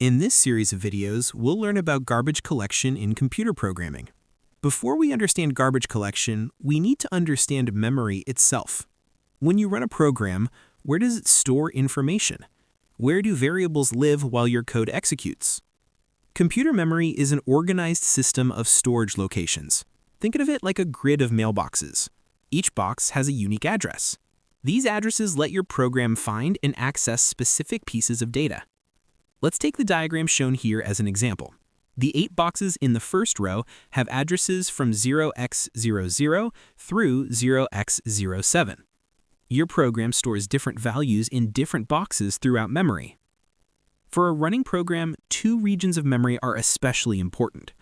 In this series of videos, we'll learn about garbage collection in computer programming. Before we understand garbage collection, we need to understand memory itself. When you run a program, where does it store information? Where do variables live while your code executes? Computer memory is an organized system of storage locations. Think of it like a grid of mailboxes. Each box has a unique address. These addresses let your program find and access specific pieces of data. Let's take the diagram shown here as an example. The 8 boxes in the first row have addresses from 0x00 through 0x07. Your program stores different values in different boxes throughout memory. For a running program, 2 regions of memory are especially important: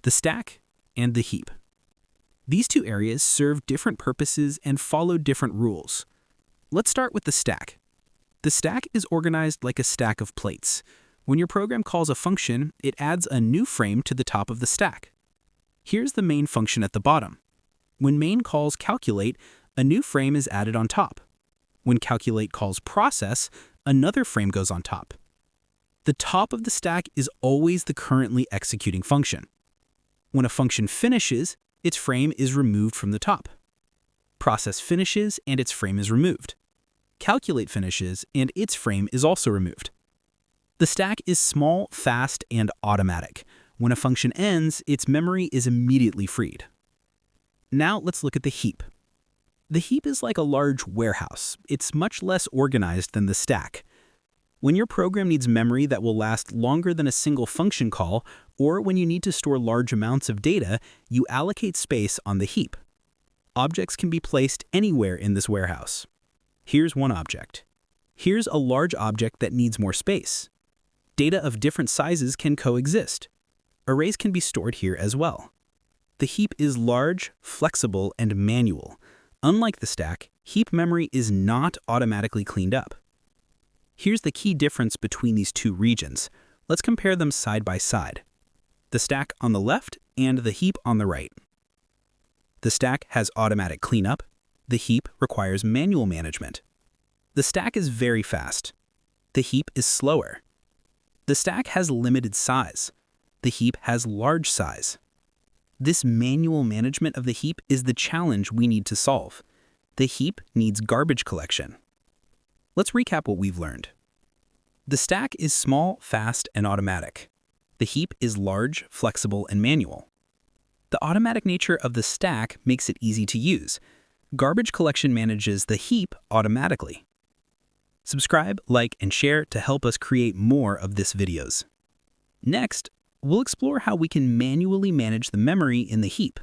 the stack and the heap. These 2 areas serve different purposes and follow different rules. Let's start with the stack. The stack is organized like a stack of plates. When your program calls a function, it adds a new frame to the top of the stack. Here's the main function at the bottom. When main calls calculate, a new frame is added on top. When calculate calls process, another frame goes on top. The top of the stack is always the currently executing function. When a function finishes, its frame is removed from the top. Process finishes and its frame is removed. Calculate finishes and its frame is also removed. The stack is small, fast, and automatic. When a function ends, its memory is immediately freed. Now let's look at the heap. The heap is like a large warehouse. It's much less organized than the stack. When your program needs memory that will last longer than a single function call, or when you need to store large amounts of data, you allocate space on the heap. Objects can be placed anywhere in this warehouse. Here's one object. Here's a large object that needs more space. Data of different sizes can coexist. Arrays can be stored here as well. The heap is large, flexible, and manual. Unlike the stack, heap memory is not automatically cleaned up. Here's the key difference between these 2 regions. Let's compare them side by side. The stack on the left and the heap on the right. The stack has automatic cleanup. The heap requires manual management. The stack is very fast. The heap is slower. The stack has limited size. The heap has large size. This manual management of the heap is the challenge we need to solve. The heap needs garbage collection. Let's recap what we've learned. The stack is small, fast, and automatic. The heap is large, flexible, and manual. The automatic nature of the stack makes it easy to use. Garbage collection manages the heap automatically. Subscribe, like, and share to help us create more of this videos. Next, we'll explore how we can manually manage the memory in the heap.